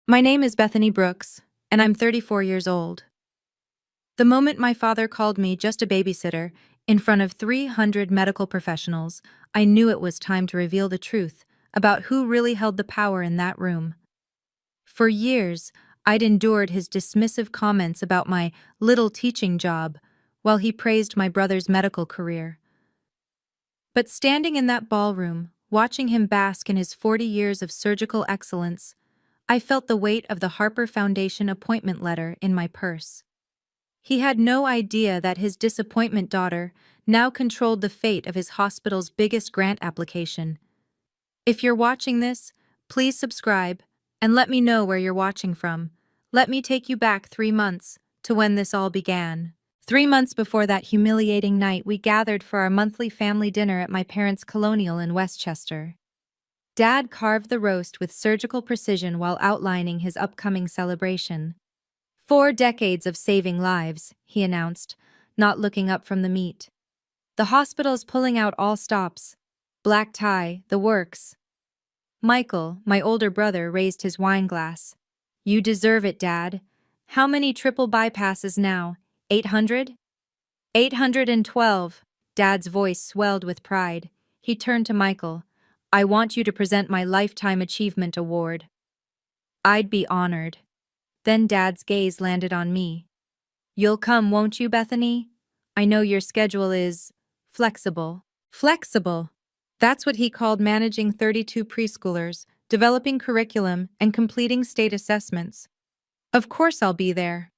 My name is Bethany Brooks, and I'm 34 years old. The moment my father called me just a babysitter in front of 300 medical professionals, I knew it was time to reveal the truth about who really held the power in that room. For years, I'd endured his dismissive comments about my little teaching job while he praised my brother's medical career. But standing in that ballroom, watching him bask in his 40 years of surgical excellence, I felt the weight of the Harper Foundation appointment letter in my purse. He had no idea that his disappointment daughter now controlled the fate of his hospital's biggest grant application. If you're watching this, please subscribe and let me know where you're watching from. Let me take you back 3 months to when this all began. 3 months before that humiliating night, we gathered for our monthly family dinner at my parents' colonial in Westchester. Dad carved the roast with surgical precision while outlining his upcoming celebration. 4 decades of saving lives, he announced, not looking up from the meat. The hospital's pulling out all stops. Black tie, the works. Michael, my older brother, raised his wine glass. You deserve it, Dad. How many triple bypasses now? 800? 812. Dad's voice swelled with pride. He turned to Michael. I want you to present my Lifetime Achievement Award. I'd be honored. Then Dad's gaze landed on me. You'll come, won't you, Bethany? I know your schedule is flexible. Flexible. That's what he called managing 32 preschoolers, developing curriculum, and completing state assessments. Of course I'll be there.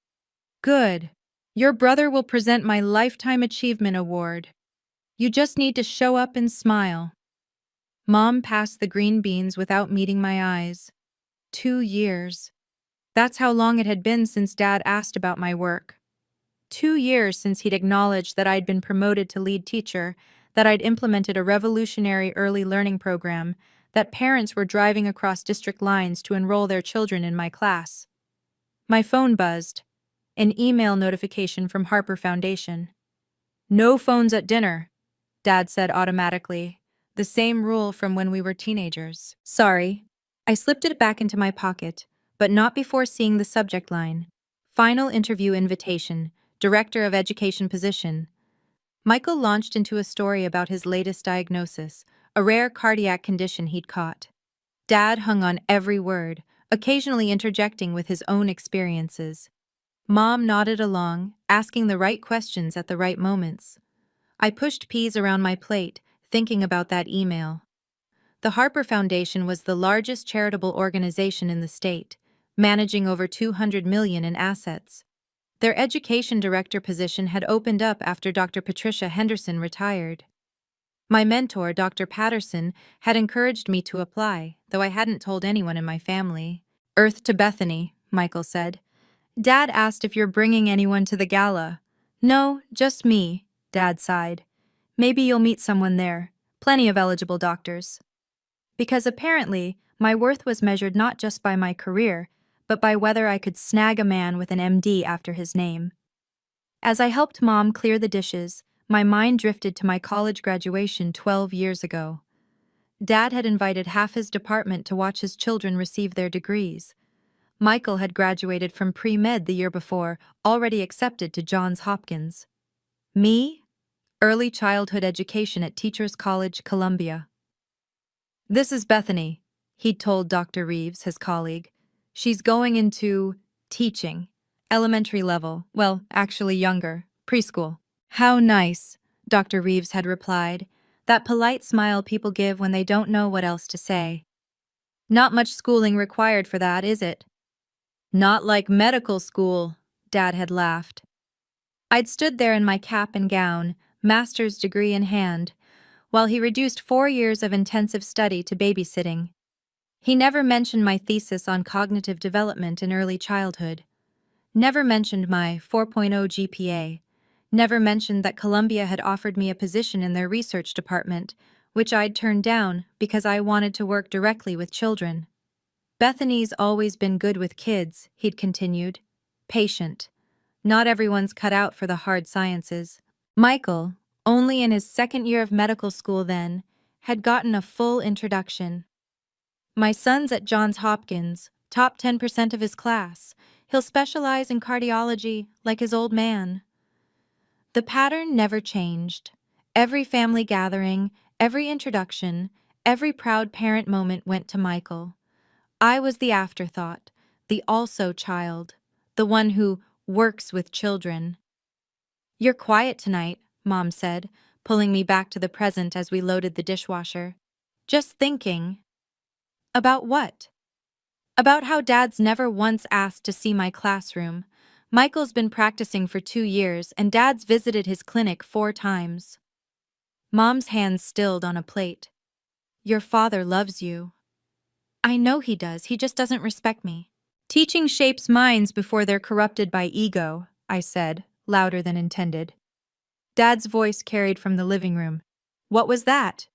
Good. Your brother will present my Lifetime Achievement Award. You just need to show up and smile. Mom passed the green beans without meeting my eyes. 2 years. That's how long it had been since Dad asked about my work. 2 years since he'd acknowledged that I'd been promoted to lead teacher, that I'd implemented a revolutionary early learning program, that parents were driving across district lines to enroll their children in my class. My phone buzzed. An email notification from Harper Foundation. No phones at dinner, Dad said automatically. The same rule from when we were teenagers. Sorry. I slipped it back into my pocket, but not before seeing the subject line. Final interview invitation, Director of Education position. Michael launched into a story about his latest diagnosis, a rare cardiac condition he'd caught. Dad hung on every word, occasionally interjecting with his own experiences. Mom nodded along, asking the right questions at the right moments. I pushed peas around my plate, thinking about that email. The Harper Foundation was the largest charitable organization in the state, managing over $200 million in assets. Their education director position had opened up after Dr. Patricia Henderson retired. My mentor, Dr. Patterson, had encouraged me to apply, though I hadn't told anyone in my family. Earth to Bethany, Michael said. Dad asked if you're bringing anyone to the gala. No, just me, Dad sighed. Maybe you'll meet someone there. Plenty of eligible doctors. Because apparently, my worth was measured not just by my career, but by whether I could snag a man with an MD after his name. As I helped Mom clear the dishes, my mind drifted to my college graduation 12 years ago. Dad had invited half his department to watch his children receive their degrees. Michael had graduated from pre-med the year before, already accepted to Johns Hopkins. Me? Early childhood education at Teachers College, Columbia. This is Bethany, he'd told Dr. Reeves, his colleague. She's going into teaching. Elementary level, well, actually younger, preschool. How nice, Dr. Reeves had replied, that polite smile people give when they don't know what else to say. Not much schooling required for that, is it? Not like medical school, Dad had laughed. I'd stood there in my cap and gown, master's degree in hand, while he reduced 4 years of intensive study to babysitting. He never mentioned my thesis on cognitive development in early childhood. Never mentioned my 4.0 GPA. Never mentioned that Columbia had offered me a position in their research department, which I'd turned down because I wanted to work directly with children. Bethany's always been good with kids, he'd continued. Patient. Not everyone's cut out for the hard sciences. Michael, only in his second year of medical school then, had gotten a full introduction. My son's at Johns Hopkins, top 10% of his class. He'll specialize in cardiology like his old man. The pattern never changed. Every family gathering, every introduction, every proud parent moment went to Michael. I was the afterthought, the also child, the one who works with children. "You're quiet tonight," Mom said, pulling me back to the present as we loaded the dishwasher. "Just thinking." "About what?" "About how Dad's never once asked to see my classroom. Michael's been practicing for 2 years, and Dad's visited his clinic 4 times." Mom's hands stilled on a plate. "Your father loves you." "I know he does, he just doesn't respect me." "Teaching shapes minds before they're corrupted by ego," I said, louder than intended. Dad's voice carried from the living room. "What was that?"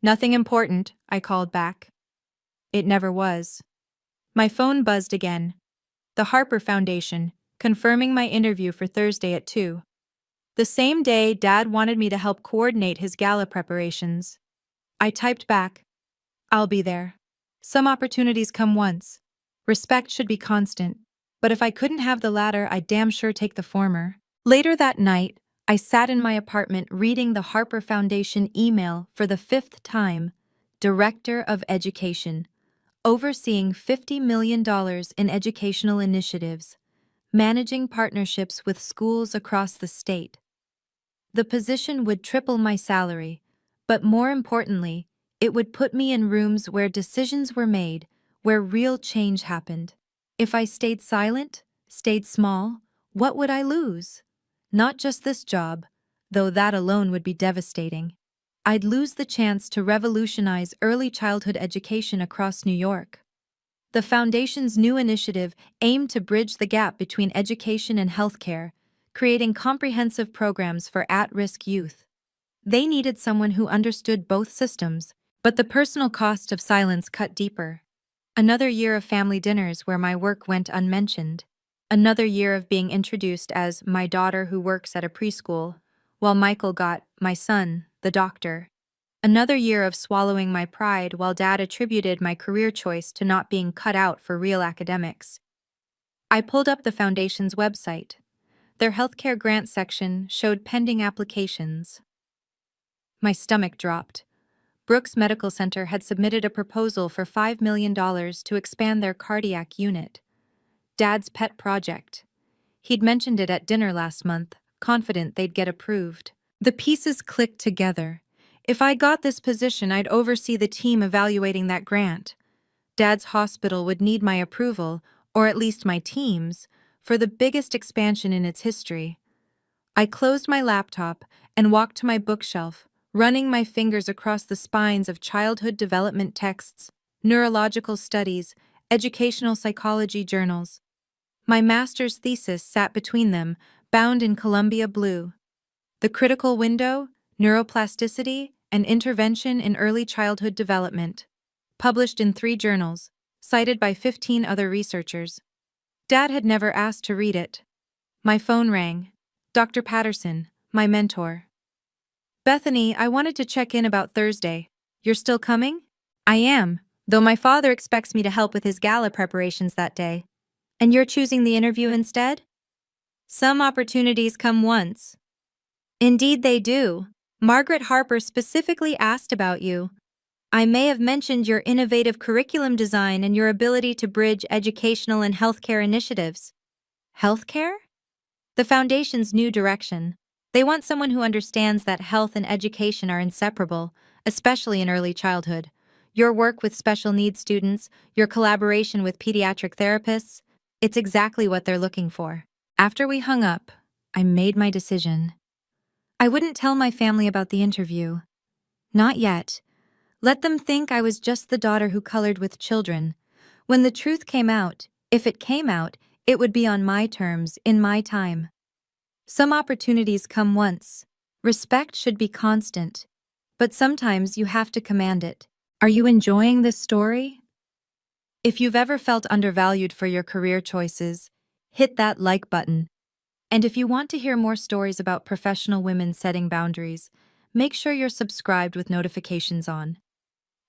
"Nothing important," I called back. It never was. My phone buzzed again. The Harper Foundation, confirming my interview for Thursday at 2. The same day, Dad wanted me to help coordinate his gala preparations. I typed back, "I'll be there. Some opportunities come once. Respect should be constant. But if I couldn't have the latter, I'd damn sure take the former." Later that night, I sat in my apartment reading the Harper Foundation email for the 5th time. Director of Education, overseeing $50 million in educational initiatives, managing partnerships with schools across the state. The position would triple my salary, but more importantly, it would put me in rooms where decisions were made, where real change happened. If I stayed silent, stayed small, what would I lose? Not just this job, though that alone would be devastating. I'd lose the chance to revolutionize early childhood education across New York. The Foundation's new initiative aimed to bridge the gap between education and healthcare, creating comprehensive programs for at-risk youth. They needed someone who understood both systems, but the personal cost of silence cut deeper. Another year of family dinners where my work went unmentioned. Another year of being introduced as my daughter who works at a preschool, while Michael got my son, the doctor. Another year of swallowing my pride while Dad attributed my career choice to not being cut out for real academics. I pulled up the Foundation's website. Their healthcare grant section showed pending applications. My stomach dropped. Brooks Medical Center had submitted a proposal for $5 million to expand their cardiac unit. Dad's pet project. He'd mentioned it at dinner last month, confident they'd get approved. The pieces clicked together. If I got this position, I'd oversee the team evaluating that grant. Dad's hospital would need my approval, or at least my team's, for the biggest expansion in its history. I closed my laptop and walked to my bookshelf, running my fingers across the spines of childhood development texts, neurological studies, educational psychology journals. My master's thesis sat between them, bound in Columbia blue. The Critical Window, Neuroplasticity, and Intervention in Early Childhood Development. Published in 3 journals, cited by 15 other researchers. Dad had never asked to read it. My phone rang. Dr. Patterson, my mentor. "Bethany, I wanted to check in about Thursday. You're still coming?" "I am, though my father expects me to help with his gala preparations that day." "And you're choosing the interview instead?" "Some opportunities come once." "Indeed they do. Margaret Harper specifically asked about you. I may have mentioned your innovative curriculum design and your ability to bridge educational and healthcare initiatives." "Healthcare?" "The Foundation's new direction. They want someone who understands that health and education are inseparable, especially in early childhood. Your work with special needs students, your collaboration with pediatric therapists, it's exactly what they're looking for." After we hung up, I made my decision. I wouldn't tell my family about the interview. Not yet. Let them think I was just the daughter who colored with children. When the truth came out, if it came out, it would be on my terms, in my time. Some opportunities come once. Respect should be constant. But sometimes you have to command it. Are you enjoying this story? If you've ever felt undervalued for your career choices, hit that like button. And if you want to hear more stories about professional women setting boundaries, make sure you're subscribed with notifications on.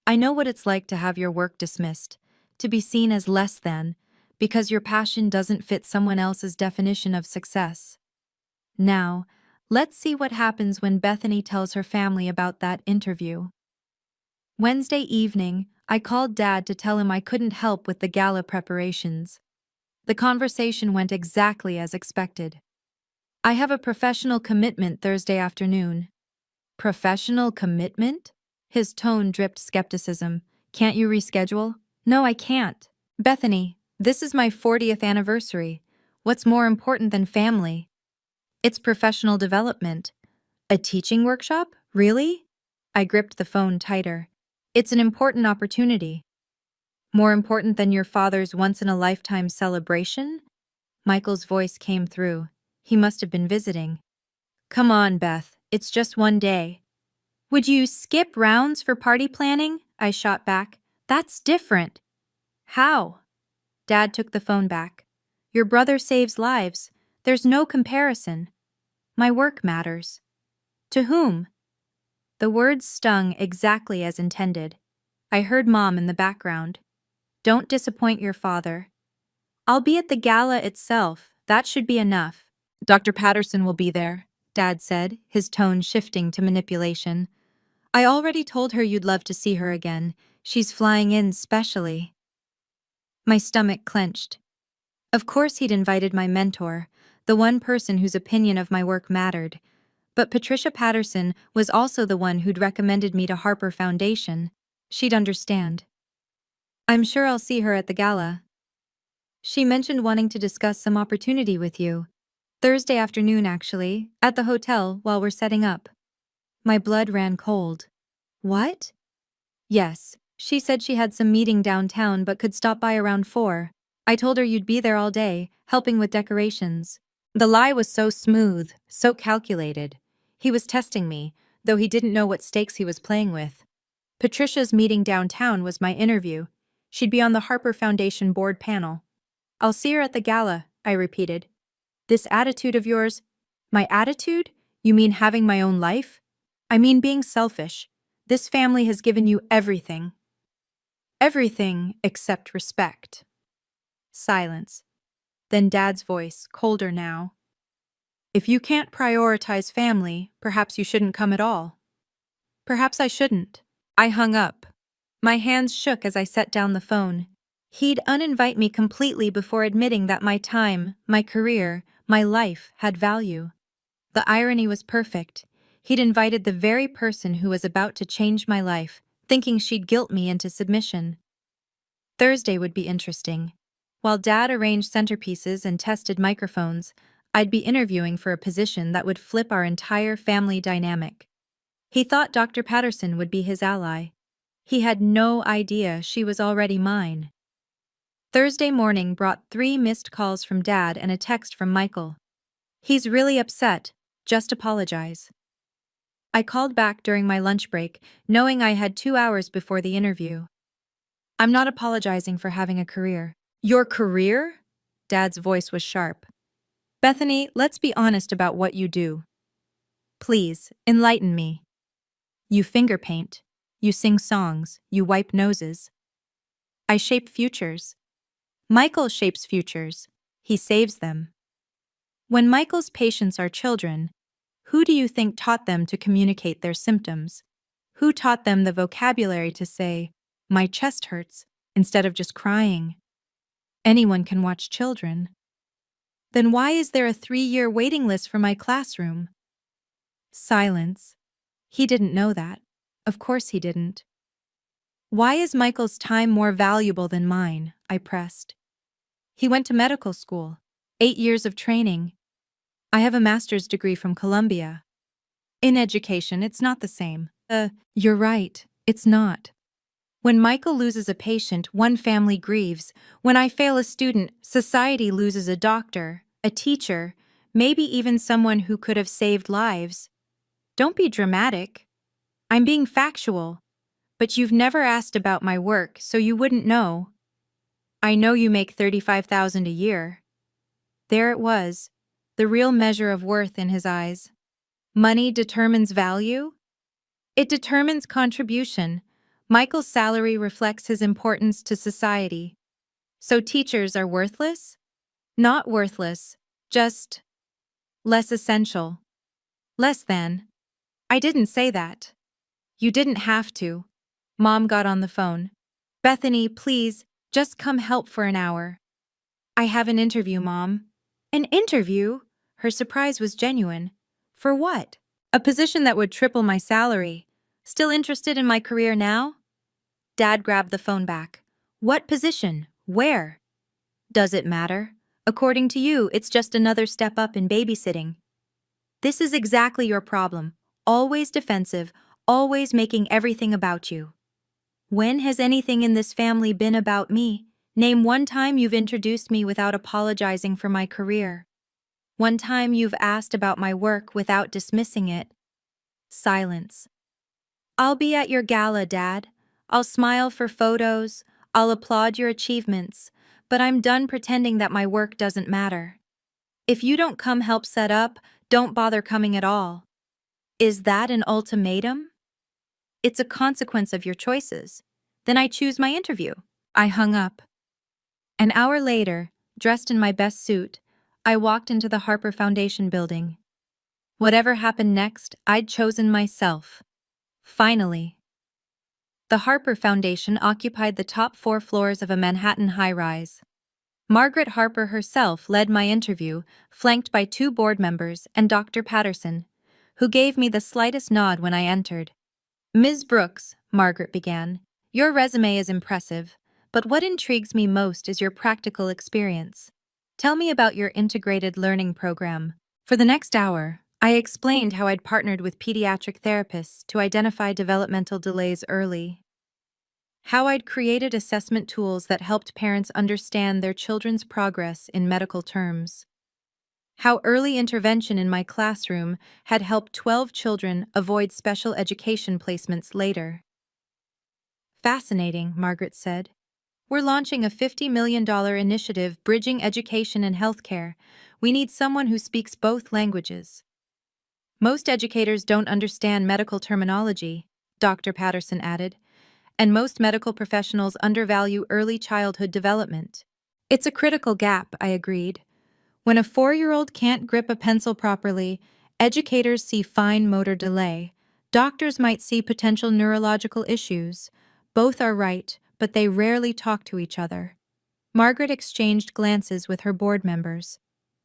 I know what it's like to have your work dismissed, to be seen as less than, because your passion doesn't fit someone else's definition of success. Now, let's see what happens when Bethany tells her family about that interview. Wednesday evening, I called Dad to tell him I couldn't help with the gala preparations. The conversation went exactly as expected. I have a professional commitment Thursday afternoon. Professional commitment? His tone dripped skepticism. Can't you reschedule? No, I can't. Bethany, this is my 40th anniversary. What's more important than family? It's professional development. A teaching workshop? Really? I gripped the phone tighter. It's an important opportunity. More important than your father's once-in-a-lifetime celebration? Michael's voice came through. He must have been visiting. Come on, Beth. It's just one day. Would you skip rounds for party planning? I shot back. That's different. How? Dad took the phone back. Your brother saves lives. There's no comparison. My work matters. To whom? The words stung exactly as intended. I heard Mom in the background. Don't disappoint your father. I'll be at the gala itself. That should be enough. Dr. Patterson will be there, Dad said, his tone shifting to manipulation. I already told her you'd love to see her again. She's flying in specially. My stomach clenched. Of course he'd invited my mentor, the one person whose opinion of my work mattered. But Patricia Patterson was also the one who'd recommended me to Harper Foundation. She'd understand. I'm sure I'll see her at the gala. She mentioned wanting to discuss some opportunity with you. Thursday afternoon, actually, at the hotel while we're setting up. My blood ran cold. What? Yes, she said she had some meeting downtown but could stop by around 4. I told her you'd be there all day, helping with decorations. The lie was so smooth, so calculated. He was testing me, though he didn't know what stakes he was playing with. Patricia's meeting downtown was my interview. She'd be on the Harper Foundation board panel. I'll see her at the gala, I repeated. This attitude of yours? My attitude? You mean having my own life? I mean being selfish. This family has given you everything. Everything except respect. Silence. Then Dad's voice, colder now. If you can't prioritize family, perhaps you shouldn't come at all. Perhaps I shouldn't. I hung up. My hands shook as I set down the phone. He'd uninvite me completely before admitting that my time, my career, my life had value. The irony was perfect. He'd invited the very person who was about to change my life, thinking she'd guilt me into submission. Thursday would be interesting. While Dad arranged centerpieces and tested microphones, I'd be interviewing for a position that would flip our entire family dynamic. He thought Dr. Patterson would be his ally. He had no idea she was already mine. Thursday morning brought 3 missed calls from Dad and a text from Michael. He's really upset. Just apologize. I called back during my lunch break, knowing I had 2 hours before the interview. I'm not apologizing for having a career. Your career? Dad's voice was sharp. Bethany, let's be honest about what you do. Please, enlighten me. You finger paint. You sing songs. You wipe noses. I shape futures. Michael shapes futures. He saves them. When Michael's patients are children, who do you think taught them to communicate their symptoms? Who taught them the vocabulary to say, "My chest hurts," instead of just crying? Anyone can watch children. Then why is there a 3-year waiting list for my classroom? Silence. He didn't know that. Of course he didn't. Why is Michael's time more valuable than mine? I pressed. He went to medical school. 8 years of training. I have a master's degree from Columbia. In education, it's not the same. You're right. It's not. When Michael loses a patient, one family grieves. When I fail a student, society loses a doctor, a teacher, maybe even someone who could have saved lives. Don't be dramatic. I'm being factual. But you've never asked about my work, so you wouldn't know. I know you make $35,000 a year. There it was, the real measure of worth in his eyes. Money determines value? It determines contribution, Michael's salary reflects his importance to society. So teachers are worthless? Not worthless, just less essential. Less than. I didn't say that. You didn't have to. Mom got on the phone. Bethany, please, just come help for an hour. I have an interview, Mom. An interview? Her surprise was genuine. For what? A position that would triple my salary. Still interested in my career now? Dad grabbed the phone back. What position? Where? Does it matter? According to you, it's just another step up in babysitting. This is exactly your problem. Always defensive, always making everything about you. When has anything in this family been about me? Name one time you've introduced me without apologizing for my career. One time you've asked about my work without dismissing it. Silence. I'll be at your gala, Dad. I'll smile for photos. I'll applaud your achievements. But I'm done pretending that my work doesn't matter. If you don't come help set up, don't bother coming at all. Is that an ultimatum? It's a consequence of your choices. Then I choose my interview. I hung up. An hour later, dressed in my best suit, I walked into the Harper Foundation building. Whatever happened next, I'd chosen myself. Finally. The Harper Foundation occupied the top 4 floors of a Manhattan high-rise. Margaret Harper herself led my interview, flanked by 2 board members and Dr. Patterson, who gave me the slightest nod when I entered. Ms. Brooks, Margaret began, your resume is impressive, but what intrigues me most is your practical experience. Tell me about your integrated learning program. For the next hour, I explained how I'd partnered with pediatric therapists to identify developmental delays early, how I'd created assessment tools that helped parents understand their children's progress in medical terms, how early intervention in my classroom had helped 12 children avoid special education placements later. Fascinating, Margaret said. We're launching a $50 million initiative bridging education and healthcare. We need someone who speaks both languages. Most educators don't understand medical terminology, Dr. Patterson added, and most medical professionals undervalue early childhood development. It's a critical gap, I agreed. When a 4-year-old can't grip a pencil properly, educators see fine motor delay. Doctors might see potential neurological issues. Both are right, but they rarely talk to each other. Margaret exchanged glances with her board members.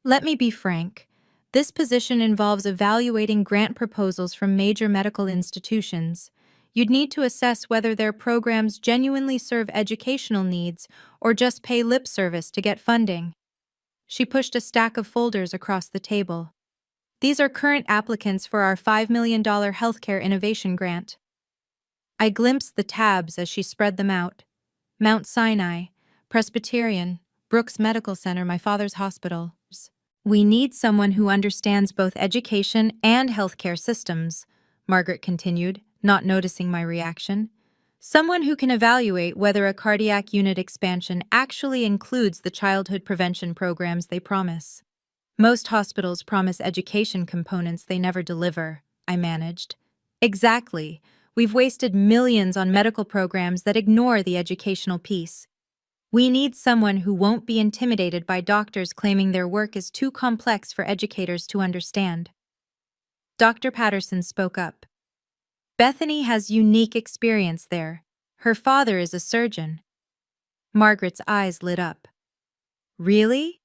Let me be frank. This position involves evaluating grant proposals from major medical institutions. You'd need to assess whether their programs genuinely serve educational needs or just pay lip service to get funding. She pushed a stack of folders across the table. These are current applicants for our $5 million healthcare innovation grant. I glimpsed the tabs as she spread them out. Mount Sinai, Presbyterian, Brooks Medical Center, my father's hospital. We need someone who understands both education and healthcare systems, Margaret continued, not noticing my reaction. Someone who can evaluate whether a cardiac unit expansion actually includes the childhood prevention programs they promise. Most hospitals promise education components they never deliver, I managed. Exactly. We've wasted millions on medical programs that ignore the educational piece. We need someone who won't be intimidated by doctors claiming their work is too complex for educators to understand. Dr. Patterson spoke up. Bethany has unique experience there. Her father is a surgeon. Margaret's eyes lit up. Really?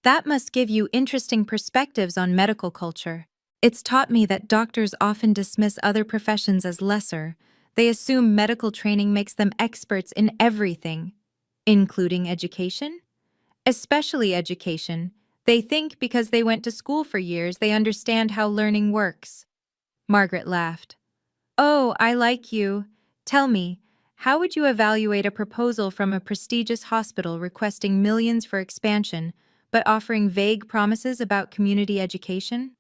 That must give you interesting perspectives on medical culture. It's taught me that doctors often dismiss other professions as lesser. They assume medical training makes them experts in everything, including education? Especially education. They think because they went to school for years they understand how learning works. Margaret laughed. Oh, I like you. Tell me, how would you evaluate a proposal from a prestigious hospital requesting millions for expansion, but offering vague promises about community education?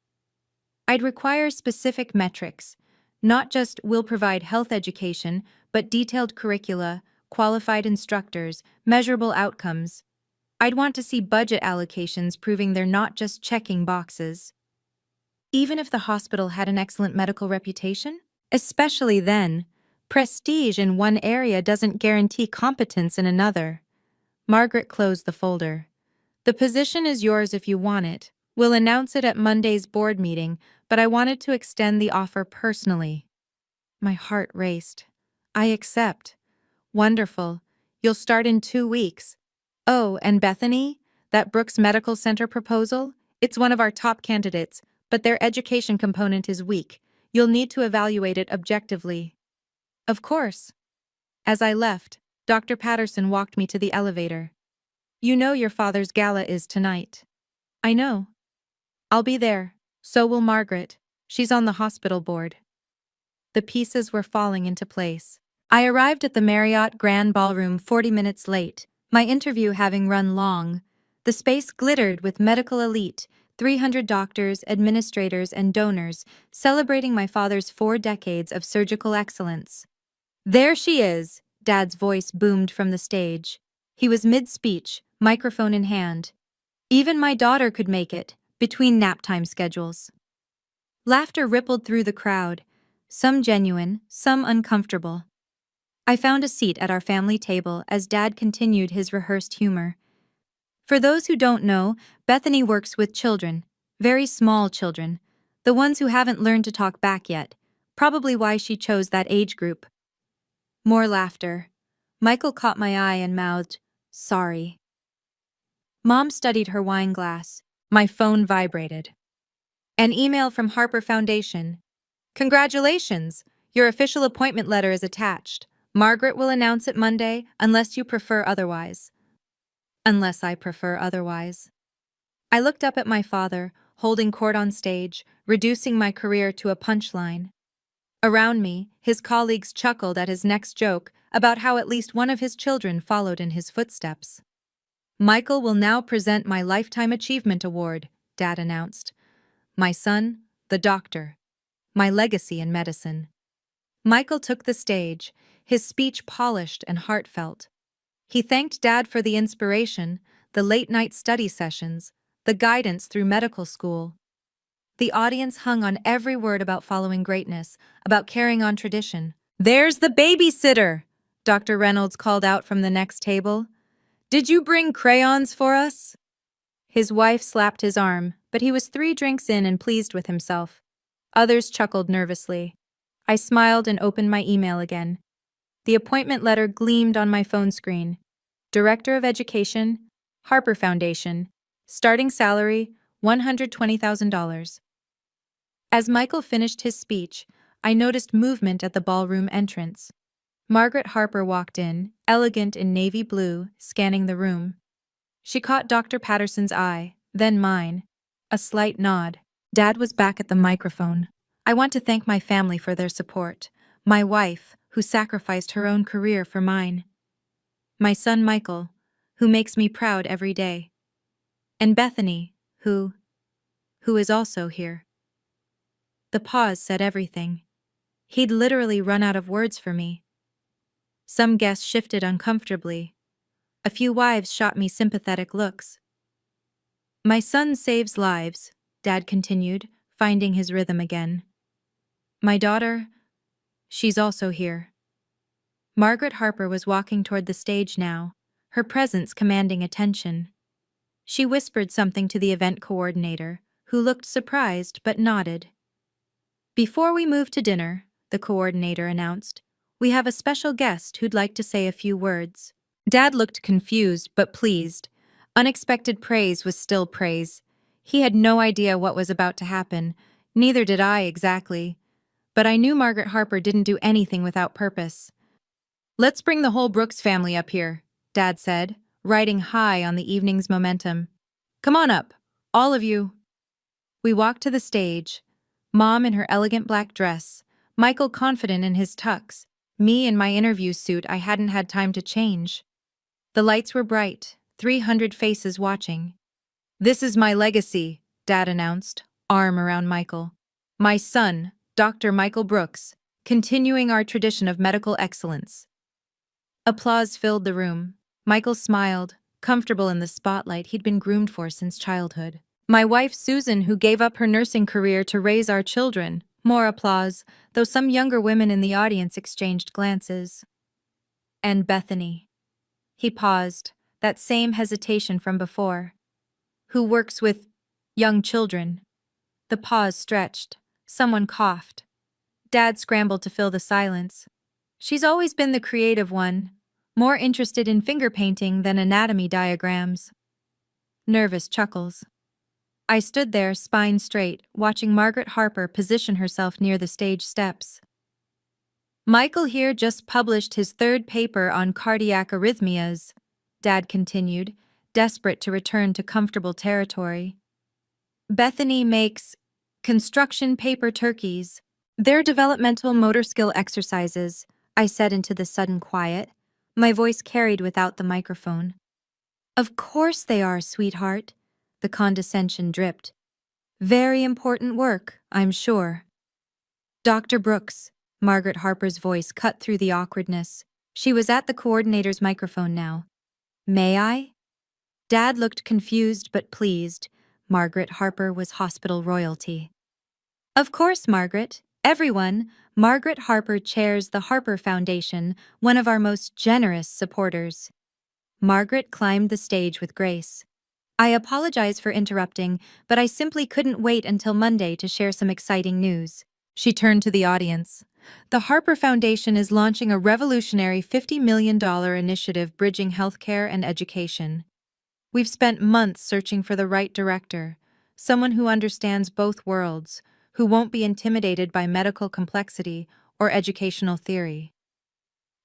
I'd require specific metrics, not just will provide health education, but detailed curricula, qualified instructors, measurable outcomes. I'd want to see budget allocations proving they're not just checking boxes. Even if the hospital had an excellent medical reputation? Especially then, Prestige in one area doesn't guarantee competence in another. Margaret closed the folder. The position is yours if you want it. We'll announce it at Monday's board meeting, but I wanted to extend the offer personally. My heart raced. I accept. Wonderful. You'll start in 2 weeks. Oh, and Bethany? That Brooks Medical Center proposal? It's one of our top candidates, but their education component is weak. You'll need to evaluate it objectively. Of course. As I left, Dr. Patterson walked me to the elevator. You know your father's gala is tonight. I know. I'll be there. So will Margaret. She's on the hospital board. The pieces were falling into place. I arrived at the Marriott Grand Ballroom 40 minutes late, my interview having run long. The space glittered with medical elite, 300 doctors, administrators, and donors, celebrating my father's 4 decades of surgical excellence. There she is, Dad's voice boomed from the stage. He was mid-speech, microphone in hand. Even my daughter could make it, between nap-time schedules. Laughter rippled through the crowd, some genuine, some uncomfortable. I found a seat at our family table as Dad continued his rehearsed humor. For those who don't know, Bethany works with children, very small children, the ones who haven't learned to talk back yet, probably why she chose that age group. More laughter. Michael caught my eye and mouthed, "Sorry." Mom studied her wine glass. My phone vibrated. An email from Harper Foundation. Congratulations! Your official appointment letter is attached. Margaret will announce it Monday, unless you prefer otherwise. Unless I prefer otherwise. I looked up at my father, holding court on stage, reducing my career to a punchline. Around me, his colleagues chuckled at his next joke about how at least one of his children followed in his footsteps. Michael will now present my Lifetime Achievement Award, Dad announced. My son, the doctor. My legacy in medicine. Michael took the stage, his speech polished and heartfelt. He thanked Dad for the inspiration, the late-night study sessions, the guidance through medical school. The audience hung on every word about following greatness, about carrying on tradition. "There's the babysitter!" Dr. Reynolds called out from the next table. "Did you bring crayons for us?" His wife slapped his arm, but he was 3 drinks in and pleased with himself. Others chuckled nervously. I smiled and opened my email again. The appointment letter gleamed on my phone screen. Director of Education, Harper Foundation. Starting salary, $120,000. As Michael finished his speech, I noticed movement at the ballroom entrance. Margaret Harper walked in, elegant in navy blue, scanning the room. She caught Dr. Patterson's eye, then mine. A slight nod. Dad was back at the microphone. I want to thank my family for their support. My wife, who sacrificed her own career for mine. My son Michael, who makes me proud every day. And Bethany, who is also here. The pause said everything. He'd literally run out of words for me. Some guests shifted uncomfortably. A few wives shot me sympathetic looks. My son saves lives, Dad continued, finding his rhythm again. My daughter, she's also here. Margaret Harper was walking toward the stage now, her presence commanding attention. She whispered something to the event coordinator, who looked surprised but nodded. Before we move to dinner, the coordinator announced, we have a special guest who'd like to say a few words. Dad looked confused but pleased. Unexpected praise was still praise. He had no idea what was about to happen, neither did I exactly. But I knew Margaret Harper didn't do anything without purpose. Let's bring the whole Brooks family up here, Dad said, riding high on the evening's momentum. Come on up, all of you. We walked to the stage, Mom in her elegant black dress, Michael confident in his tux, me in my interview suit I hadn't had time to change. The lights were bright, 300 faces watching. This is my legacy, Dad announced, arm around Michael. My son, Dr. Michael Brooks, continuing our tradition of medical excellence. Applause filled the room. Michael smiled, comfortable in the spotlight he'd been groomed for since childhood. My wife Susan, who gave up her nursing career to raise our children, More applause, though some younger women in the audience exchanged glances. And Bethany. He paused, that same hesitation from before. Who works with young children? The pause stretched. Someone coughed. Dad scrambled to fill the silence. She's always been the creative one, more interested in finger painting than anatomy diagrams. Nervous chuckles. I stood there, spine straight, watching Margaret Harper position herself near the stage steps. Michael here just published his third paper on cardiac arrhythmias, Dad continued, desperate to return to comfortable territory. Bethany makes construction paper turkeys. They're developmental motor skill exercises, I said into the sudden quiet, my voice carried without the microphone. Of course they are, sweetheart, the condescension dripped. Very important work, I'm sure. Dr. Brooks, Margaret Harper's voice cut through the awkwardness. She was at the coordinator's microphone now. May I? Dad looked confused but pleased. Margaret Harper was hospital royalty. Of course, Margaret. Everyone. Margaret Harper chairs the Harper Foundation, one of our most generous supporters. Margaret climbed the stage with grace. I apologize for interrupting, but I simply couldn't wait until Monday to share some exciting news. She turned to the audience. The Harper Foundation is launching a revolutionary $50 million initiative bridging healthcare and education. We've spent months searching for the right director, someone who understands both worlds, who won't be intimidated by medical complexity or educational theory.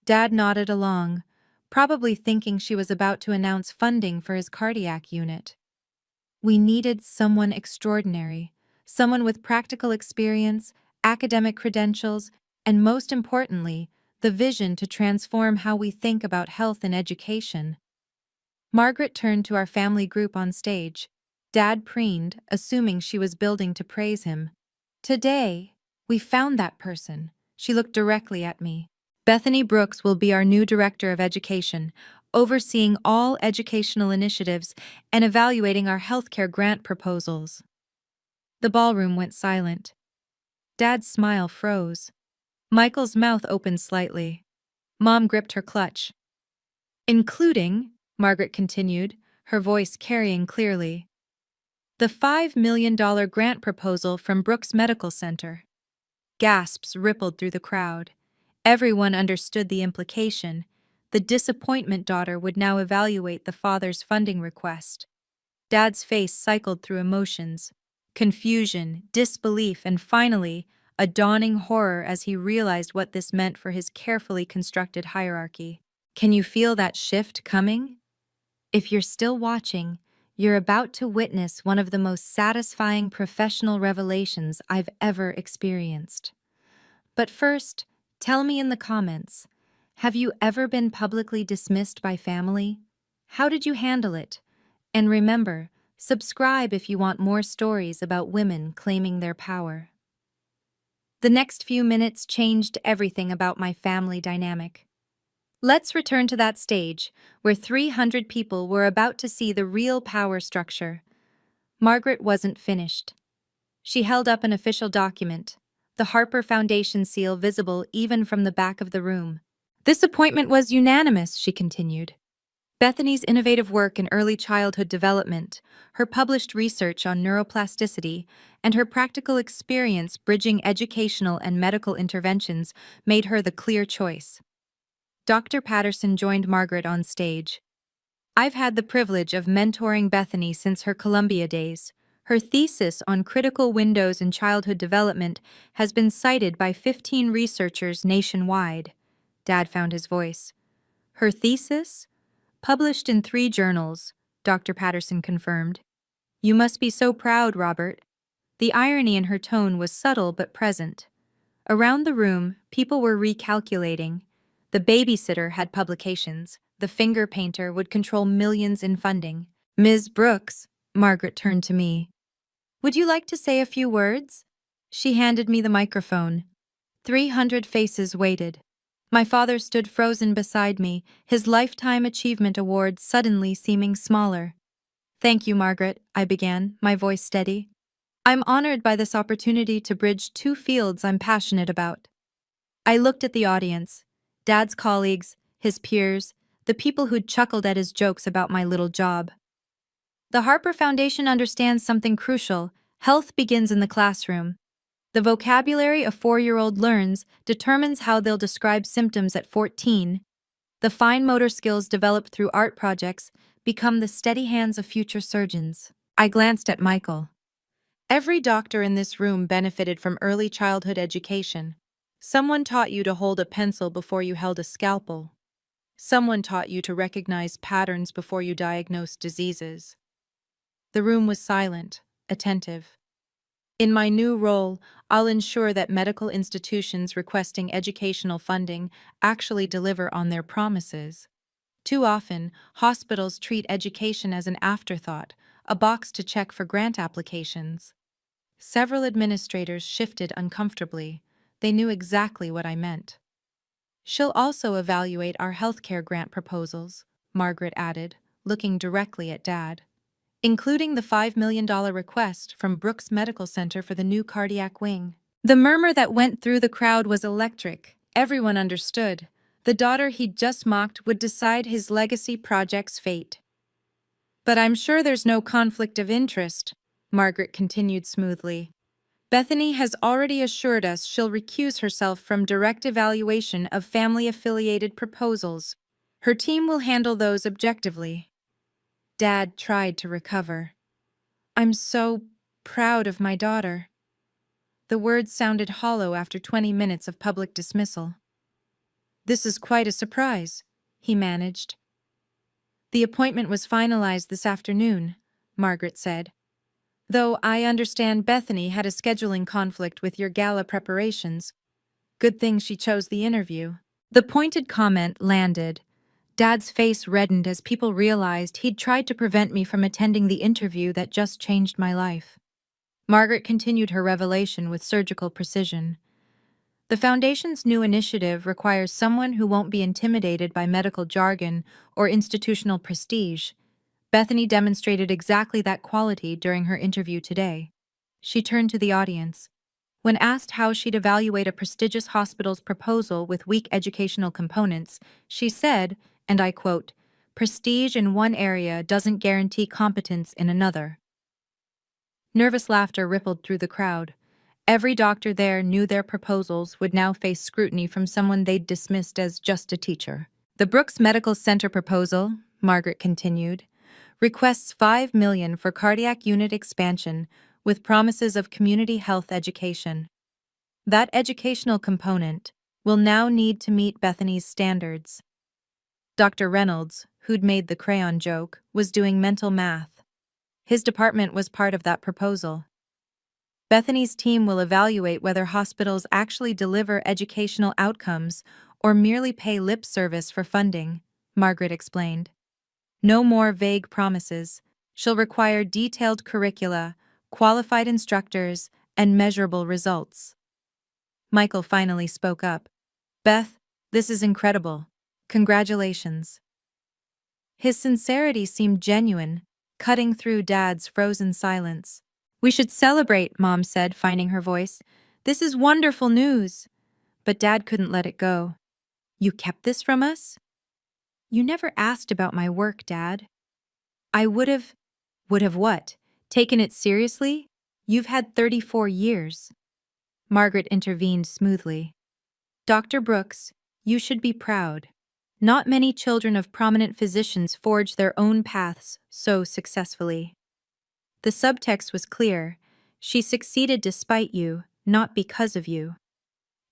Dad nodded along, probably thinking she was about to announce funding for his cardiac unit. We needed someone extraordinary, someone with practical experience, academic credentials, and most importantly, the vision to transform how we think about health and education. Margaret turned to our family group on stage. Dad preened, assuming she was building to praise him. Today, we found that person. She looked directly at me. Bethany Brooks will be our new Director of Education, overseeing all educational initiatives and evaluating our healthcare grant proposals. The ballroom went silent. Dad's smile froze. Michael's mouth opened slightly. Mom gripped her clutch. Including, Margaret continued, her voice carrying clearly, the $5 million grant proposal from Brooks Medical Center. Gasps rippled through the crowd. Everyone understood the implication. The disappointment daughter would now evaluate the father's funding request. Dad's face cycled through emotions. Confusion, disbelief, and finally, a dawning horror as he realized what this meant for his carefully constructed hierarchy. Can you feel that shift coming? If you're still watching, you're about to witness one of the most satisfying professional revelations I've ever experienced. But first, tell me in the comments, have you ever been publicly dismissed by family? How did you handle it? And remember, subscribe if you want more stories about women claiming their power. The next few minutes changed everything about my family dynamic. Let's return to that stage, where 300 people were about to see the real power structure. Margaret wasn't finished. She held up an official document, the Harper Foundation seal visible even from the back of the room. This appointment was unanimous, she continued. Bethany's innovative work in early childhood development, her published research on neuroplasticity, and her practical experience bridging educational and medical interventions made her the clear choice. Dr. Patterson joined Margaret on stage. I've had the privilege of mentoring Bethany since her Columbia days. Her thesis on critical windows in childhood development has been cited by 15 researchers nationwide. Dad found his voice. Her thesis? Published in 3 journals, Dr. Patterson confirmed. You must be so proud, Robert. The irony in her tone was subtle but present. Around the room, people were recalculating. The babysitter had publications. The finger painter would control millions in funding. Ms. Brooks, Margaret turned to me. Would you like to say a few words? She handed me the microphone. 300 faces waited. My father stood frozen beside me, his Lifetime Achievement Award suddenly seeming smaller. Thank you, Margaret, I began, my voice steady. I'm honored by this opportunity to bridge two fields I'm passionate about. I looked at the audience, Dad's colleagues, his peers, the people who'd chuckled at his jokes about my little job. The Harper Foundation understands something crucial: health begins in the classroom. The vocabulary a 4-year-old learns determines how they'll describe symptoms at 14. The fine motor skills developed through art projects become the steady hands of future surgeons. I glanced at Michael. Every doctor in this room benefited from early childhood education. Someone taught you to hold a pencil before you held a scalpel. Someone taught you to recognize patterns before you diagnosed diseases. The room was silent, attentive. In my new role, I'll ensure that medical institutions requesting educational funding actually deliver on their promises. Too often, hospitals treat education as an afterthought, a box to check for grant applications. Several administrators shifted uncomfortably. They knew exactly what I meant. She'll also evaluate our healthcare grant proposals, Margaret added, looking directly at Dad, including the $5 million request from Brooks Medical Center for the new cardiac wing. The murmur that went through the crowd was electric. Everyone understood. The daughter he'd just mocked would decide his legacy project's fate. But I'm sure there's no conflict of interest, Margaret continued smoothly. Bethany has already assured us she'll recuse herself from direct evaluation of family-affiliated proposals. Her team will handle those objectively. Dad tried to recover. I'm so proud of my daughter. The words sounded hollow after 20 minutes of public dismissal. This is quite a surprise, he managed. The appointment was finalized this afternoon, Margaret said. Though I understand Bethany had a scheduling conflict with your gala preparations. Good thing she chose the interview. The pointed comment landed. Dad's face reddened as people realized he'd tried to prevent me from attending the interview that just changed my life. Margaret continued her revelation with surgical precision. The Foundation's new initiative requires someone who won't be intimidated by medical jargon or institutional prestige. Bethany demonstrated exactly that quality during her interview today. She turned to the audience. When asked how she'd evaluate a prestigious hospital's proposal with weak educational components, she said, and I quote, "Prestige in one area doesn't guarantee competence in another." Nervous laughter rippled through the crowd. Every doctor there knew their proposals would now face scrutiny from someone they'd dismissed as just a teacher. The Brooks Medical Center proposal, Margaret continued, requests $5 million for cardiac unit expansion with promises of community health education. That educational component will now need to meet Bethany's standards. Dr. Reynolds, who'd made the crayon joke, was doing mental math. His department was part of that proposal. Bethany's team will evaluate whether hospitals actually deliver educational outcomes or merely pay lip service for funding, Margaret explained. No more vague promises. She'll require detailed curricula, qualified instructors, and measurable results. Michael finally spoke up. Beth, this is incredible. Congratulations. His sincerity seemed genuine, cutting through Dad's frozen silence. We should celebrate, Mom said, finding her voice. This is wonderful news. But Dad couldn't let it go. You kept this from us? You never asked about my work, Dad. I would have what? Taken it seriously? You've had 34 years. Margaret intervened smoothly. Dr. Brooks, you should be proud. Not many children of prominent physicians forge their own paths so successfully. The subtext was clear. She succeeded despite you, not because of you.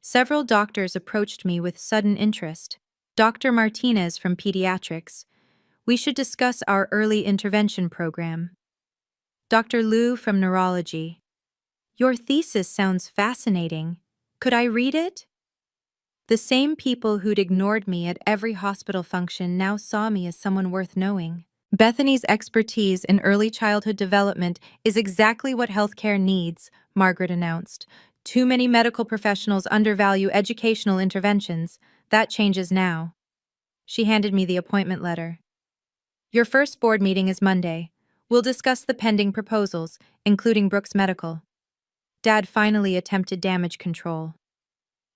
Several doctors approached me with sudden interest. Dr. Martinez from Pediatrics. We should discuss our early intervention program. Dr. Liu from Neurology. Your thesis sounds fascinating. Could I read it? The same people who'd ignored me at every hospital function now saw me as someone worth knowing. Bethany's expertise in early childhood development is exactly what healthcare needs, Margaret announced. Too many medical professionals undervalue educational interventions. That changes now. She handed me the appointment letter. Your first board meeting is Monday. We'll discuss the pending proposals, including Brooks Medical. Dad finally attempted damage control.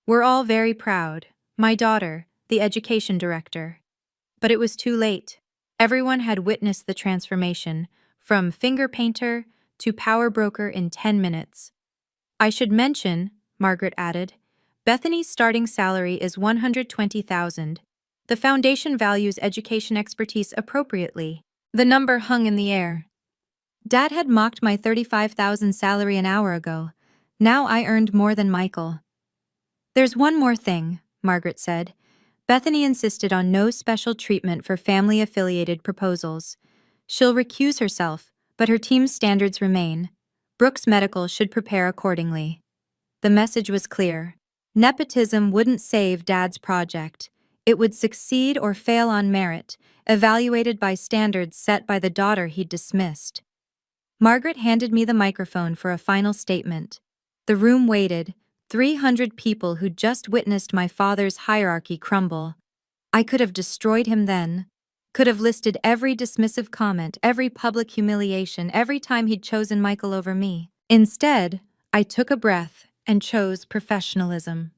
We're all very proud. My daughter, the education director. But it was too late. Everyone had witnessed the transformation, from finger painter to power broker in 10 minutes. I should mention, Margaret added, Bethany's starting salary is $120,000. The foundation values education expertise appropriately. The number hung in the air. Dad had mocked my $35,000 salary an hour ago. Now I earned more than Michael. There's one more thing, Margaret said. Bethany insisted on no special treatment for family-affiliated proposals. She'll recuse herself, but her team's standards remain. Brooks Medical should prepare accordingly. The message was clear. Nepotism wouldn't save Dad's project. It would succeed or fail on merit, evaluated by standards set by the daughter he'd dismissed. Margaret handed me the microphone for a final statement. The room waited, 300 people who'd just witnessed my father's hierarchy crumble. I could have destroyed him then. Could have listed every dismissive comment, every public humiliation, every time he'd chosen Michael over me. Instead, I took a breath and chose professionalism.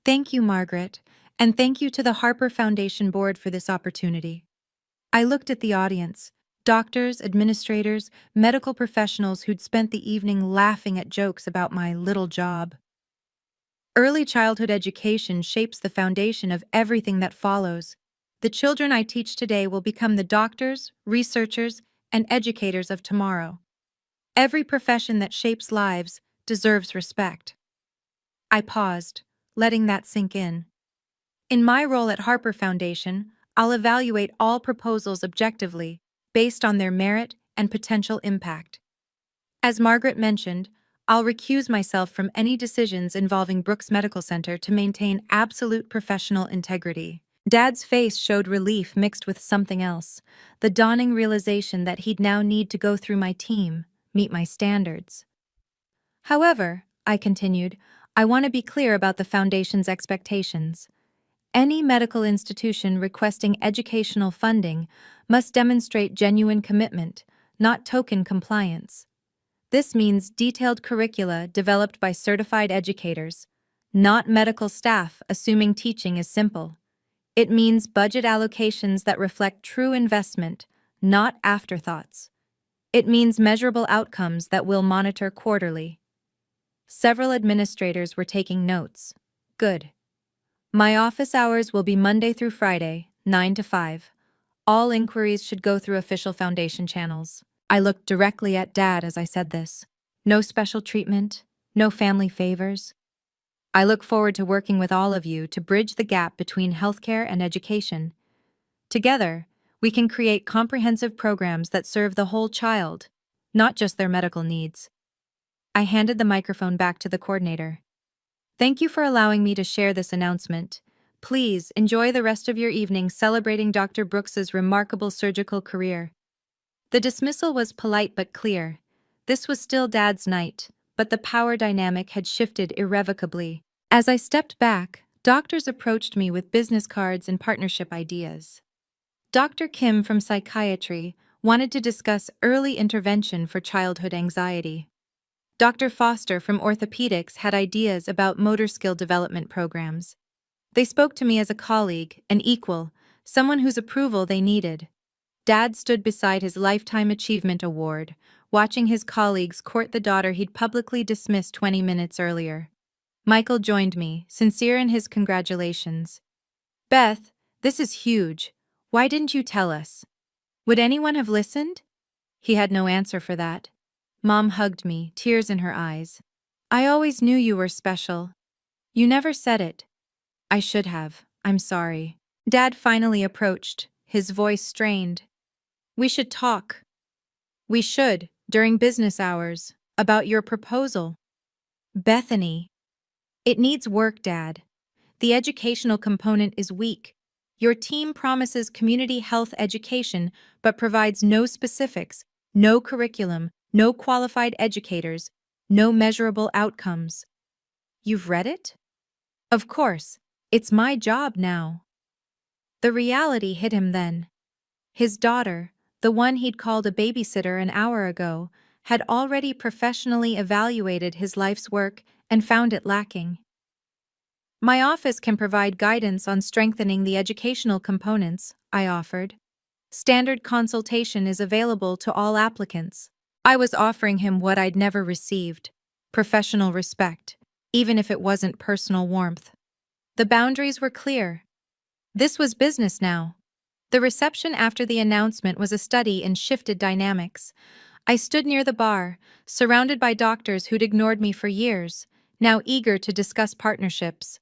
Thank you, Margaret, and thank you to the Harper Foundation Board for this opportunity. I looked at the audience. Doctors, administrators, medical professionals who'd spent the evening laughing at jokes about my little job. Early childhood education shapes the foundation of everything that follows. The children I teach today will become the doctors, researchers, and educators of tomorrow. Every profession that shapes lives deserves respect. I paused, letting that sink in. In my role at Harper Foundation, I'll evaluate all proposals objectively, based on their merit and potential impact. As Margaret mentioned, I'll recuse myself from any decisions involving Brooks Medical Center to maintain absolute professional integrity. Dad's face showed relief mixed with something else, the dawning realization that he'd now need to go through my team, meet my standards. However, I continued, I want to be clear about the Foundation's expectations. Any medical institution requesting educational funding must demonstrate genuine commitment, not token compliance. This means detailed curricula developed by certified educators, not medical staff assuming teaching is simple. It means budget allocations that reflect true investment, not afterthoughts. It means measurable outcomes that we'll monitor quarterly. Several administrators were taking notes. Good. My office hours will be Monday through Friday, 9 to 5. All inquiries should go through official Foundation channels. I looked directly at Dad as I said this. No special treatment, no family favors. I look forward to working with all of you to bridge the gap between healthcare and education. Together, we can create comprehensive programs that serve the whole child, not just their medical needs. I handed the microphone back to the coordinator. Thank you for allowing me to share this announcement. Please enjoy the rest of your evening celebrating Dr. Brooks's remarkable surgical career. The dismissal was polite but clear. This was still Dad's night, but the power dynamic had shifted irrevocably. As I stepped back, doctors approached me with business cards and partnership ideas. Dr. Kim from psychiatry wanted to discuss early intervention for childhood anxiety. Dr. Foster from orthopedics had ideas about motor skill development programs. They spoke to me as a colleague, an equal, someone whose approval they needed. Dad stood beside his Lifetime Achievement Award, watching his colleagues court the daughter he'd publicly dismissed 20 minutes earlier. Michael joined me, sincere in his congratulations. Beth, this is huge. Why didn't you tell us? Would anyone have listened? He had no answer for that. Mom hugged me, tears in her eyes. I always knew you were special. You never said it. I should have. I'm sorry. Dad finally approached, his voice strained. We should talk. We should, during business hours, about your proposal. Bethany. It needs work, Dad. The educational component is weak. Your team promises community health education but provides no specifics, no curriculum, no qualified educators, no measurable outcomes. You've read it? Of course, it's my job now. The reality hit him then. His daughter, The one he'd called a babysitter an hour ago had already professionally evaluated his life's work and found it lacking. My office can provide guidance on strengthening the educational components, I offered. Standard consultation is available to all applicants. I was offering him what I'd never received: professional respect, even if it wasn't personal warmth. The boundaries were clear. This was business now. The reception after the announcement was a study in shifted dynamics. I stood near the bar, surrounded by doctors who'd ignored me for years, now eager to discuss partnerships.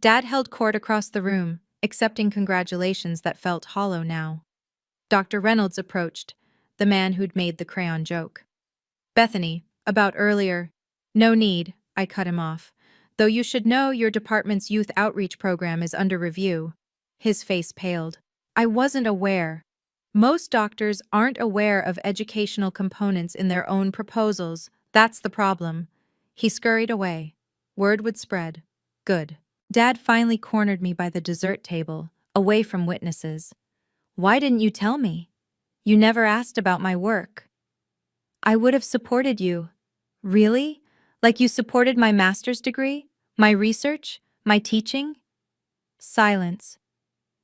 Dad held court across the room, accepting congratulations that felt hollow now. Dr. Reynolds approached, the man who'd made the crayon joke. "Bethany, about earlier." "No need," I cut him off. "Though you should know your department's youth outreach program is under review." His face paled. "I wasn't aware." Most doctors aren't aware of educational components in their own proposals. That's the problem. He scurried away. Word would spread. Good. Dad finally cornered me by the dessert table, away from witnesses. "Why didn't you tell me? You never asked about my work." "I would have supported you." "Really? Like you supported my master's degree? My research? My teaching?" Silence.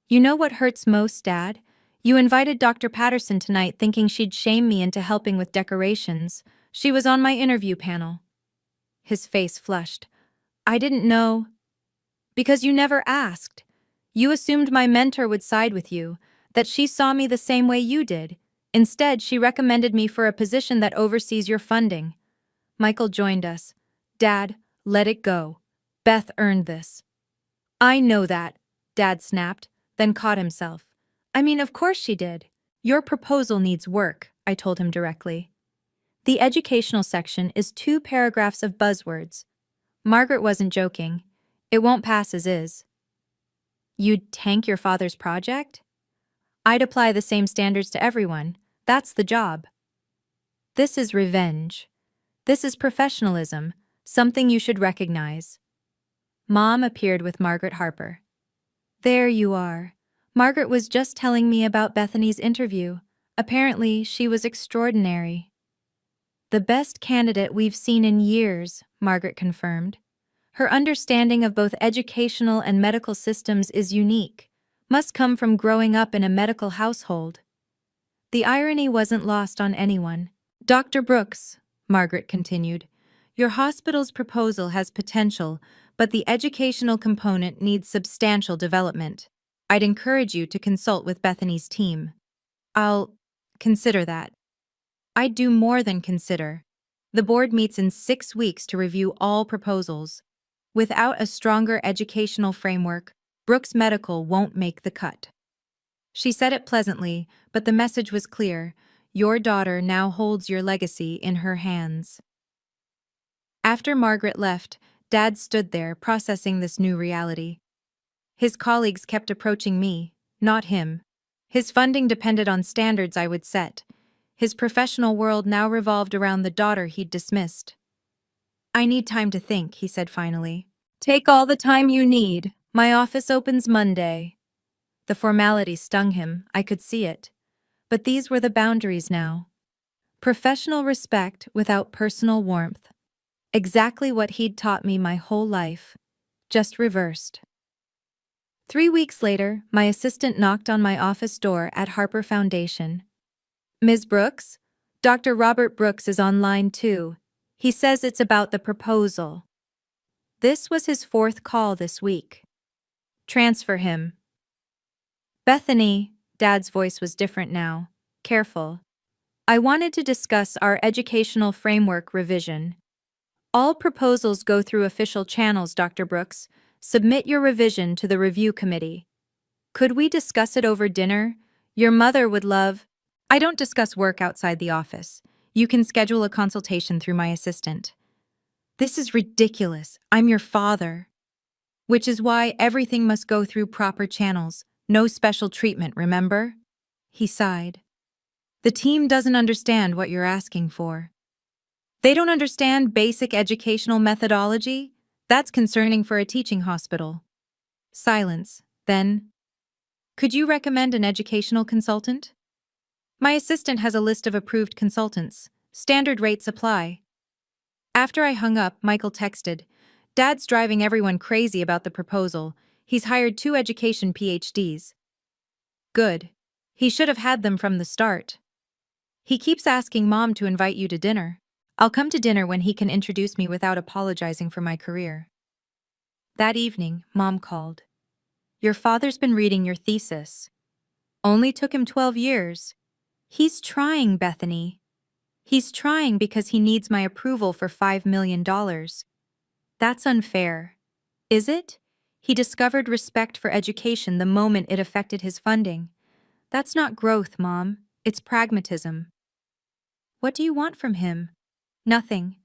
"You know what hurts most, Dad? You invited Dr. Patterson tonight thinking she'd shame me into helping with decorations. She was on my interview panel." His face flushed. "I didn't know." "Because you never asked. You assumed my mentor would side with you, that she saw me the same way you did. Instead, she recommended me for a position that oversees your funding." Michael joined us. "Dad, let it go. Beth earned this." "I know that," Dad snapped, then caught himself. "I mean, of course she did. Your proposal needs work," I told him directly. "The educational section is 2 paragraphs of buzzwords." Margaret wasn't joking. "It won't pass as is." "You'd tank your father's project?" "I'd apply the same standards to everyone. That's the job." This is revenge. This is professionalism, something you should recognize. Mom appeared with Margaret Harper. "There you are. Margaret was just telling me about Bethany's interview. Apparently, she was extraordinary." "The best candidate we've seen in years," Margaret confirmed. "Her understanding of both educational and medical systems is unique. Must come from growing up in a medical household." The irony wasn't lost on anyone. "Dr. Brooks," Margaret continued, "your hospital's proposal has potential, but the educational component needs substantial development. I'd encourage you to consult with Bethany's team." "I'll consider that." "I'd do more than consider. The board meets in 6 weeks to review all proposals. Without a stronger educational framework, Brooks Medical won't make the cut." She said it pleasantly, but the message was clear. Your daughter now holds your legacy in her hands. After Margaret left, Dad stood there processing this new reality. His colleagues kept approaching me, not him. His funding depended on standards I would set. His professional world now revolved around the daughter he'd dismissed. "I need time to think," he said finally. "Take all the time you need. My office opens Monday." The formality stung him, I could see it. But these were the boundaries now. Professional respect without personal warmth. Exactly what he'd taught me my whole life, just reversed. 3 weeks later, my assistant knocked on my office door at Harper Foundation. "Ms. Brooks? Dr. Robert Brooks is on line 2. He says it's about the proposal." This was his 4th call this week. "Transfer him." "Bethany," Dad's voice was different now, careful. "I wanted to discuss our educational framework revision. All proposals go through official channels, Dr. Brooks. Submit your revision to the review committee. Could we discuss it over dinner? Your mother would love—" "I don't discuss work outside the office. You can schedule a consultation through my assistant." "This is ridiculous. I'm your father." "Which is why everything must go through proper channels. No special treatment, remember?" He sighed. "The team doesn't understand what you're asking for." "They don't understand basic educational methodology? That's concerning for a teaching hospital." Silence. Then, "Could you recommend an educational consultant?" My assistant has a list of approved consultants. Standard rates apply. After I hung up, Michael texted, Dad's driving everyone crazy about the proposal. He's hired 2 education PhDs. Good. He should have had them from the start. He keeps asking Mom to invite you to dinner. I'll come to dinner when he can introduce me without apologizing for my career. That evening, Mom called. Your father's been reading your thesis. Only took him 12 years. He's trying, Bethany. He's trying because he needs my approval for $5 million. That's unfair. Is it? He discovered respect for education the moment it affected his funding. That's not growth, Mom. It's pragmatism. What do you want from him? Nothing.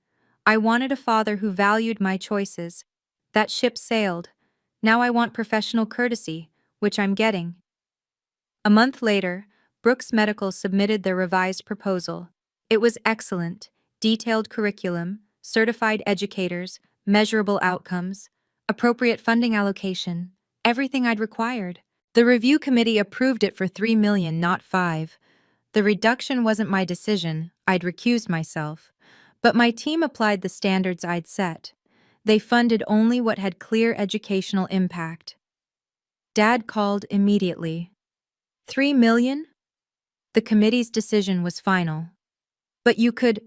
I wanted a father who valued my choices. That ship sailed. Now I want professional courtesy, which I'm getting. A month later, Brooks Medical submitted their revised proposal. It was excellent. Detailed curriculum, certified educators, measurable outcomes, appropriate funding allocation, everything I'd required. The review committee approved it for $3 million, not 5. The reduction wasn't my decision, I'd recused myself. But my team applied the standards I'd set. They funded only what had clear educational impact. Dad called immediately. $3 million? The committee's decision was final. But you could...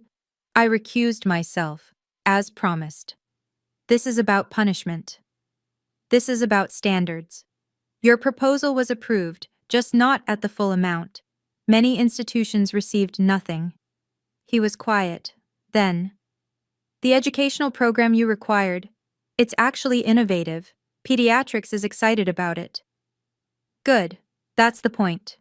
I recused myself, as promised. This is about punishment. This is about standards. Your proposal was approved, just not at the full amount. Many institutions received nothing. He was quiet. Then, the educational program you required, it's actually innovative. Pediatrics is excited about it. Good. That's the point.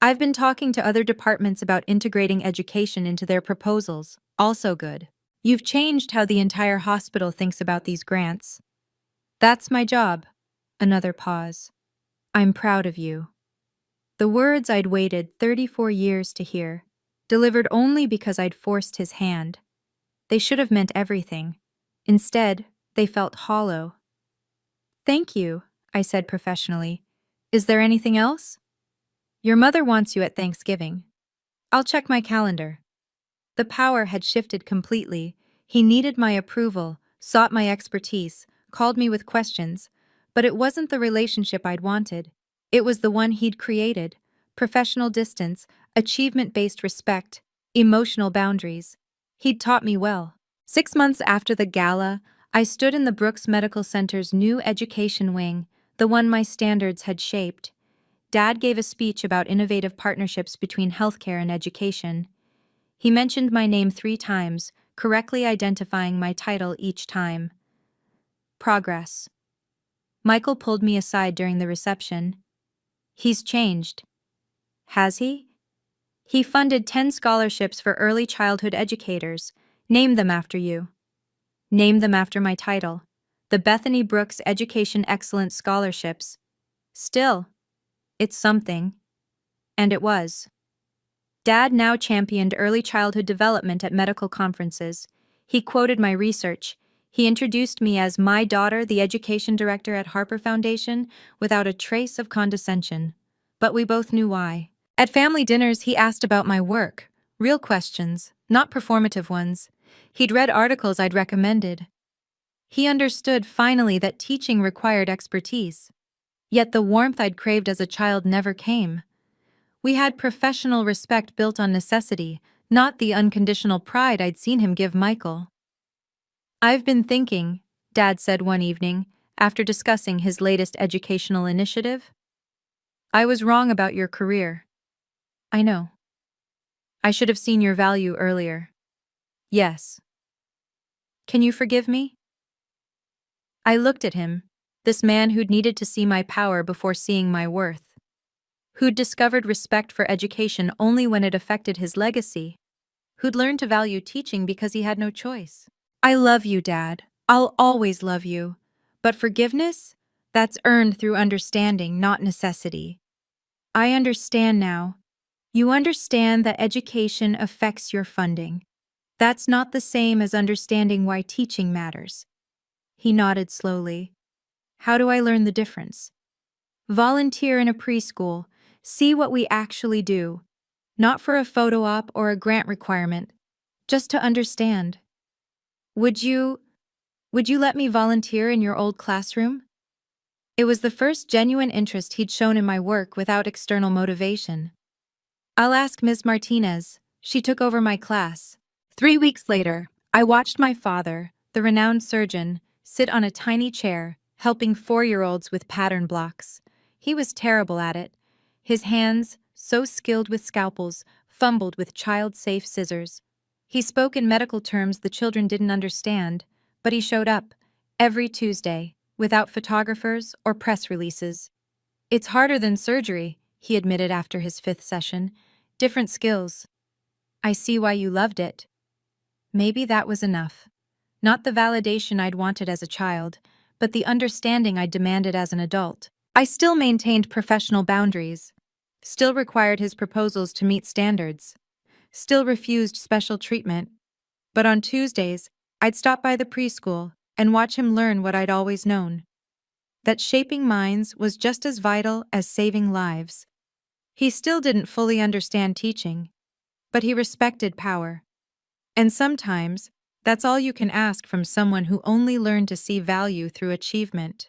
I've been talking to other departments about integrating education into their proposals. Also good. You've changed how the entire hospital thinks about these grants. That's my job. Another pause. I'm proud of you. The words I'd waited 34 years to hear, delivered only because I'd forced his hand. They should have meant everything. Instead, they felt hollow. Thank you, I said professionally. Is there anything else? Your mother wants you at Thanksgiving. I'll check my calendar. The power had shifted completely. He needed my approval, sought my expertise, called me with questions, but it wasn't the relationship I'd wanted. It was the one he'd created. Professional distance, achievement-based respect, emotional boundaries. He'd taught me well. 6 months after the gala, I stood in the Brooks Medical Center's new education wing, the one my standards had shaped. Dad gave a speech about innovative partnerships between healthcare and education. He mentioned my name 3 times, correctly identifying my title each time. Progress. Michael pulled me aside during the reception. He's changed. Has he? He funded 10 scholarships for early childhood educators. Name them after you. Name them after my title. The Bethany Brooks Education Excellence Scholarships. Still, it's something. And it was. Dad now championed early childhood development at medical conferences. He quoted my research. He introduced me as my daughter, the education director at Harper Foundation, without a trace of condescension. But we both knew why. At family dinners, he asked about my work. Real questions, not performative ones. He'd read articles I'd recommended. He understood finally that teaching required expertise. Yet the warmth I'd craved as a child never came. We had professional respect built on necessity, not the unconditional pride I'd seen him give Michael. I've been thinking, Dad said one evening, after discussing his latest educational initiative. I was wrong about your career. I know. I should have seen your value earlier. Yes. Can you forgive me? I looked at him, this man who'd needed to see my power before seeing my worth. Who'd discovered respect for education only when it affected his legacy. Who'd learned to value teaching because he had no choice. I love you, Dad. I'll always love you. But forgiveness? That's earned through understanding, not necessity. I understand now. You understand that education affects your funding. That's not the same as understanding why teaching matters. He nodded slowly. How do I learn the difference? Volunteer in a preschool. See what we actually do. Not for a photo op or a grant requirement, just to understand. Would you, would you let me volunteer in your old classroom? It was the first genuine interest he'd shown in my work without external motivation. I'll ask Ms. Martinez. She took over my class. 3 weeks later, I watched my father, the renowned surgeon, sit on a tiny chair, helping 4-year-olds with pattern blocks. He was terrible at it. His hands, so skilled with scalpels, fumbled with child-safe scissors. He spoke in medical terms the children didn't understand, but he showed up, every Tuesday, without photographers or press releases. It's harder than surgery, he admitted after his 5th session. Different skills. I see why you loved it. Maybe that was enough. Not the validation I'd wanted as a child, but the understanding I demanded as an adult. I still maintained professional boundaries, still required his proposals to meet standards, still refused special treatment. But on Tuesdays, I'd stop by the preschool and watch him learn what I'd always known: that shaping minds was just as vital as saving lives. He still didn't fully understand teaching, but he respected power. And sometimes, that's all you can ask from someone who only learned to see value through achievement.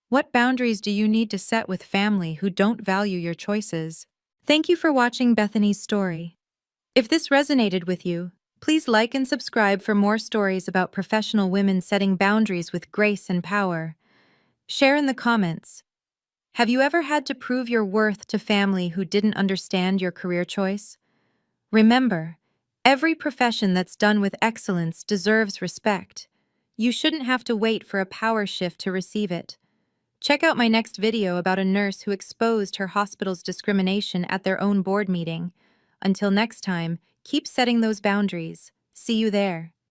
What boundaries do you need to set with family who don't value your choices? Thank you for watching Bethany's story. If this resonated with you, please like and subscribe for more stories about professional women setting boundaries with grace and power. Share in the comments. Have you ever had to prove your worth to family who didn't understand your career choice? Remember, every profession that's done with excellence deserves respect. You shouldn't have to wait for a power shift to receive it. Check out my next video about a nurse who exposed her hospital's discrimination at their own board meeting. Until next time, keep setting those boundaries. See you there.